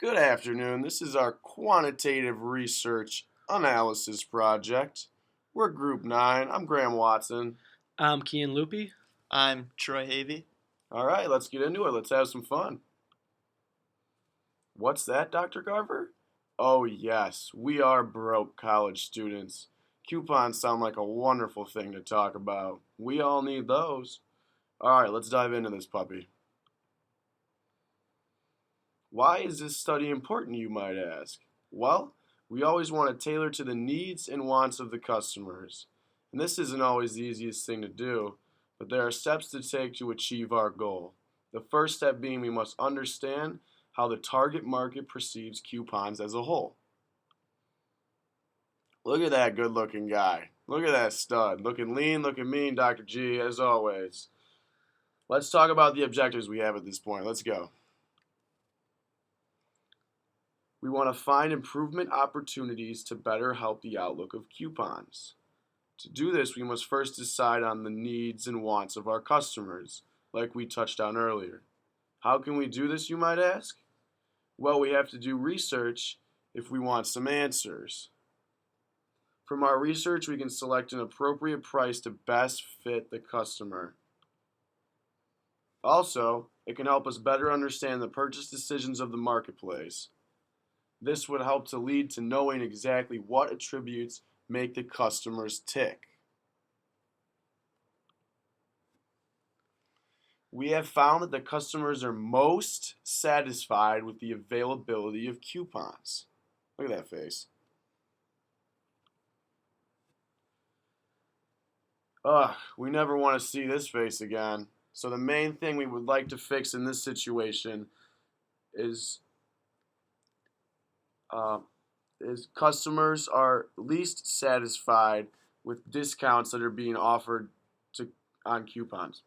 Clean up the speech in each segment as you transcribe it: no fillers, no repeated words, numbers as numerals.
Good afternoon. This is our quantitative research analysis project. We're Group 9. I'm Graham Watson. I'm Kean Loopy. I'm Troy Havey. All right, let's get into it. Let's have some fun. What's that, Dr. Garver? Oh, yes, we are broke college students. Coupons sound like a wonderful thing to talk about. We all need those. All right, let's dive into this puppy. Why is this study important, you might ask? Well, we always want to tailor to the needs and wants of the customers. And this isn't always the easiest thing to do, but there are steps to take to achieve our goal. The first step being we must understand how the target market perceives coupons as a whole. Look at that good-looking guy. Look at that stud. Looking lean, looking mean, Dr. G, as always. Let's talk about the objectives we have at this point. Let's go. We want to find improvement opportunities to better help the outlook of coupons. To do this, we must first decide on the needs and wants of our customers, like we touched on earlier. How can we do this, you might ask? Well, we have to do research if we want some answers. From our research, we can select an appropriate price to best fit the customer. Also, it can help us better understand the purchase decisions of the marketplace. This would help to lead to knowing exactly what attributes make the customers tick. We have found that the customers are most satisfied with the availability of coupons. Look at that face. Ugh, we never want to see this face again. So the main thing we would like to fix in this situation is customers are least satisfied with discounts that are being offered on coupons.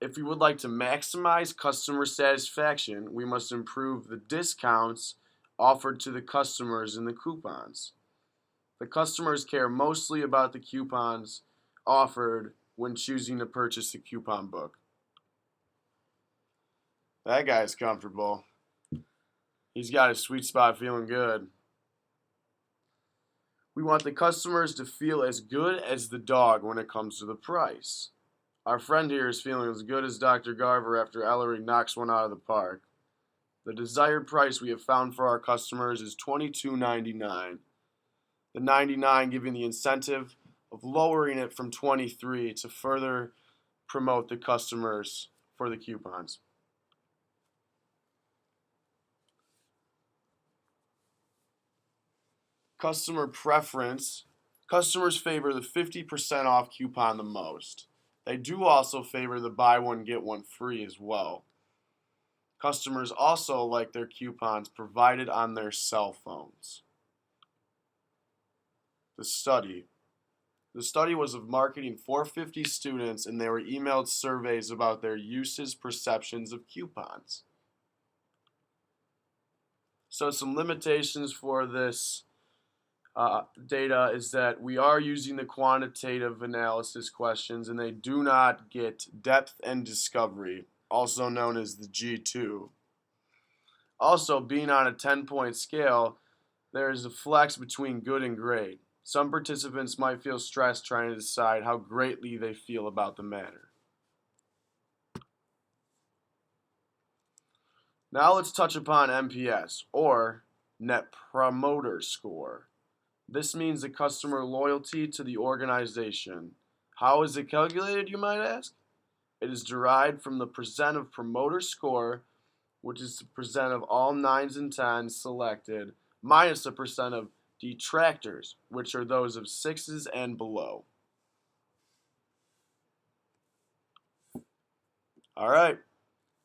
If we would like to maximize customer satisfaction, we must improve the discounts offered to the customers in the coupons. The customers care mostly about the coupons offered when choosing to purchase the coupon book. That guy's comfortable. He's got his sweet spot feeling good. We want the customers to feel as good as the dog when it comes to the price. Our friend here is feeling as good as Dr. Garver after Ellery knocks one out of the park. The desired price we have found for our customers is $22.99. The 99 giving the incentive of lowering it from 23 to further promote the customers for the coupons. Customer preference. Customers favor the 50% off coupon the most. They do also favor the buy one get one free as well. Customers also like their coupons provided on their cell phones. The study was of marketing 450 students, and they were emailed surveys about their uses, perceptions of coupons. So some limitations for this data is that we are using the quantitative analysis questions, and they do not get depth and discovery, also known as the G2. Also, being on a 10-point scale, there is a flex between good and great. Some participants might feel stressed trying to decide how greatly they feel about the matter. Now let's touch upon NPS, or Net Promoter Score. This means the customer loyalty to the organization. How is it calculated, you might ask? It is derived from the percent of promoter score, which is the percent of all 9s and 10s selected, minus the percent of detractors, which are those of 6s and below. All right,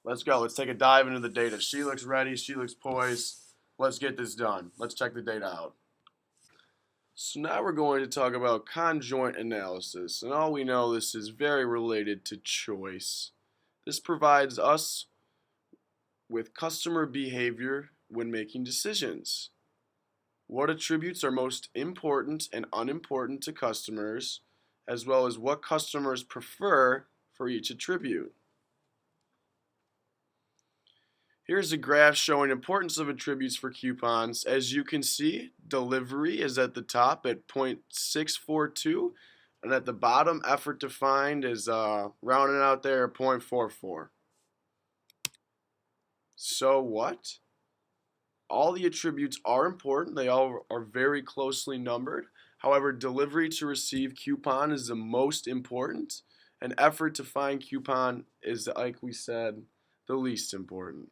let's go. Let's take a dive into the data. She looks ready. She looks poised. Let's get this done. Let's check the data out. So now we're going to talk about conjoint analysis, and all we know, this is very related to choice. This provides us with customer behavior when making decisions. What attributes are most important and unimportant to customers, as well as what customers prefer for each attribute. Here's a graph showing importance of attributes for coupons. As you can see, delivery is at the top at 0.642, and at the bottom, effort to find is rounding out there at 0.44. So what? All the attributes are important. They all are very closely numbered. However, delivery to receive coupon is the most important, and effort to find coupon is, like we said, the least important.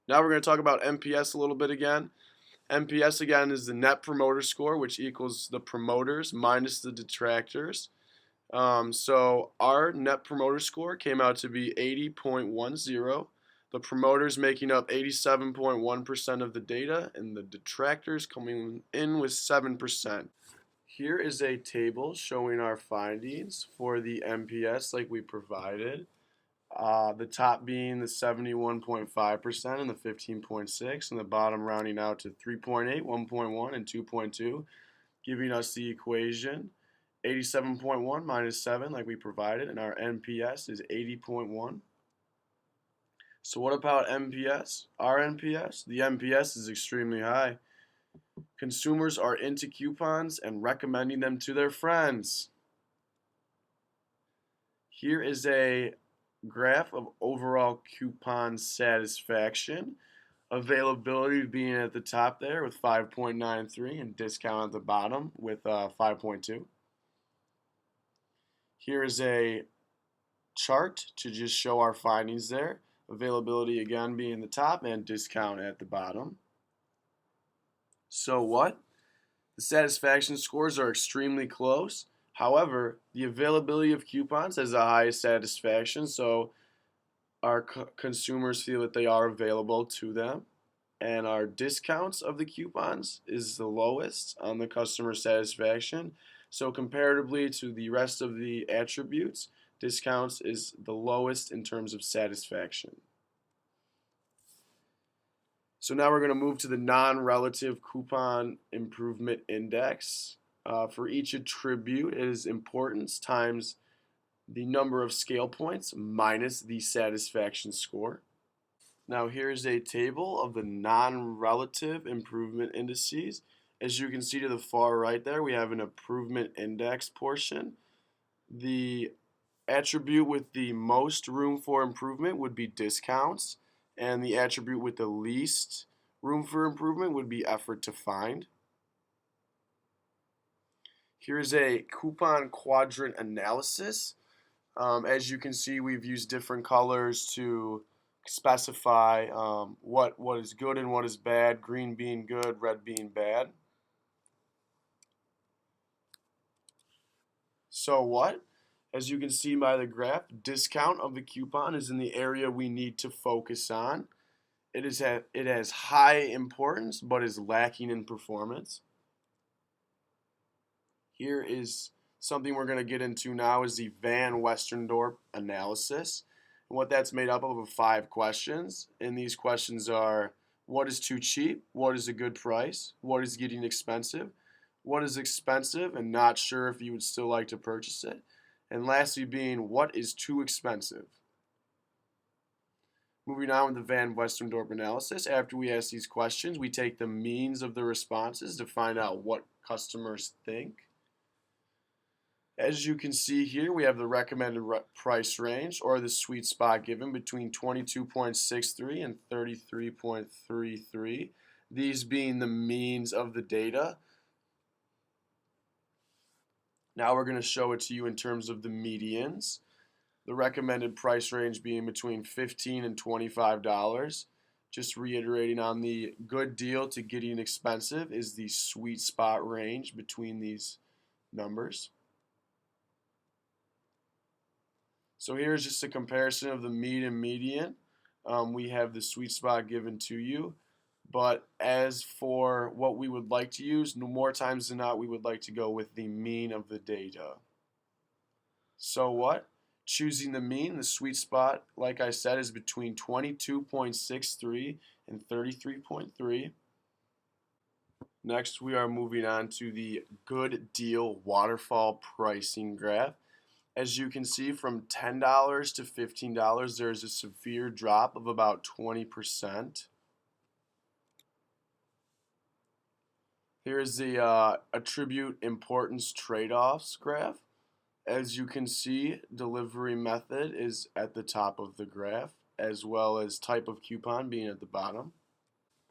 Now we're going to talk about NPS a little bit again. NPS again is the net promoter score, which equals the promoters minus the detractors. So our net promoter score came out to be 80.10. The promoters making up 87.1% of the data, and the detractors coming in with 7%. Here is a table showing our findings for the NPS like we provided. The top being the 71.5% and the 15.6, and the bottom rounding out to 3.8, 1.1, and 2.2, giving us the equation 87.1 minus 7 like we provided, and our NPS is 80.1. So what about NPS? Our NPS? The NPS is extremely high. Consumers are into coupons and recommending them to their friends. Here is a graph of overall coupon satisfaction. Availability being at the top there with 5.93 and discount at the bottom with 5.2. Here is a chart to just show our findings there. Availability again being the top and discount at the bottom. So what? The satisfaction scores are extremely close. However, the availability of coupons has the highest satisfaction, so our consumers feel that they are available to them. And our discounts of the coupons is the lowest on the customer satisfaction. So comparatively to the rest of the attributes, discounts is the lowest in terms of satisfaction. So now we're going to move to the non-relative coupon improvement index. For each attribute, it is importance times the number of scale points minus the satisfaction score. Now here's a table of the non-relative improvement indices. As you can see to the far right there, we have an improvement index portion. The attribute with the most room for improvement would be discounts, and the attribute with the least room for improvement would be effort to find. Here's a coupon quadrant analysis. As you can see, we've used different colors to specify what is good and what is bad, green being good, red being bad. So what? As you can see by the graph, discount of the coupon is in the area we need to focus on. It has high importance but is lacking in performance. Here is something we're going to get into now is the Van Westendorp analysis. And what that's made up of are 5 questions. And these questions are: what is too cheap? What is a good price? What is getting expensive? What is expensive and not sure if you would still like to purchase it? And lastly being, what is too expensive? Moving on with the Van Westendorp analysis, after we ask these questions, we take the means of the responses to find out what customers think. As you can see here, we have the recommended price range, or the sweet spot, given between 22.63 and 33.33, these being the means of the data. Now we're going to show it to you in terms of the medians. The recommended price range being between $15 and $25. Just reiterating on the good deal to getting expensive is the sweet spot range between these numbers. So here's just a comparison of the mean and median. We have the sweet spot given to you. But as for what we would like to use, more times than not, we would like to go with the mean of the data. So what? Choosing the mean, the sweet spot, like I said, is between 22.63 and 33.3. Next, we are moving on to the good deal waterfall pricing graph. As you can see, from $10 to $15, there's a severe drop of about 20%. Here's the attribute importance trade-offs graph. As you can see, delivery method is at the top of the graph, as well as type of coupon being at the bottom.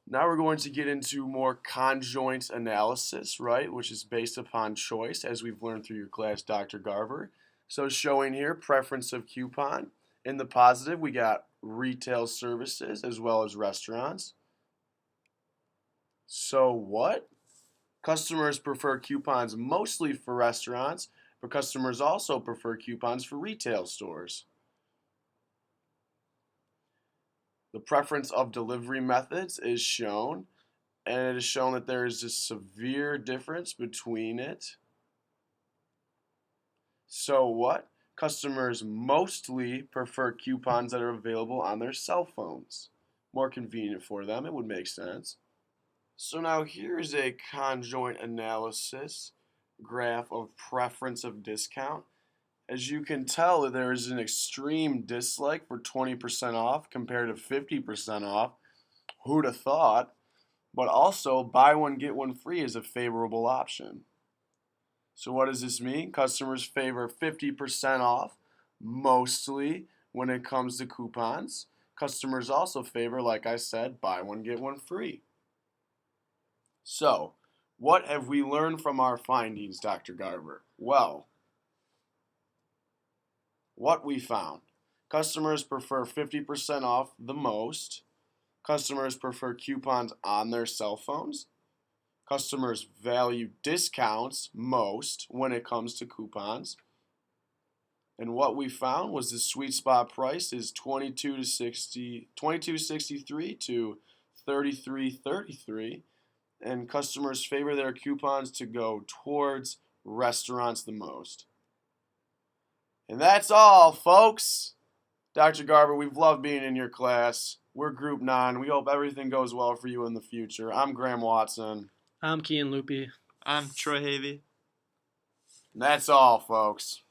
Now we're going to get into more conjoint analysis, right, which is based upon choice, as we've learned through your class, Dr. Garver. So showing here, preference of coupon. In the positive, we got retail services as well as restaurants. So what? Customers prefer coupons mostly for restaurants, but customers also prefer coupons for retail stores. The preference of delivery methods is shown, and it is shown that there is a severe difference between it. So what? Customers mostly prefer coupons that are available on their cell phones. More convenient for them, it would make sense. So now here's a conjoint analysis graph of preference of discount. As you can tell, there is an extreme dislike for 20% off compared to 50% off. Who'd have thought? But also, buy one, get one free is a favorable option. So what does this mean? Customers favor 50% off mostly when it comes to coupons. Customers also favor, like I said, buy one, get one free. So, what have we learned from our findings, Dr. Garver? Well, what we found. Customers prefer 50% off the most. Customers prefer coupons on their cell phones. Customers value discounts most when it comes to coupons. And what we found was the sweet spot price is $22.63 to $33.33. And customers favor their coupons to go towards restaurants the most. And that's all, folks. Dr. Garver, we've loved being in your class. We're Group 9. We hope everything goes well for you in the future. I'm Graham Watson. I'm Kean Loopy. I'm Troy Havey. And that's all, folks.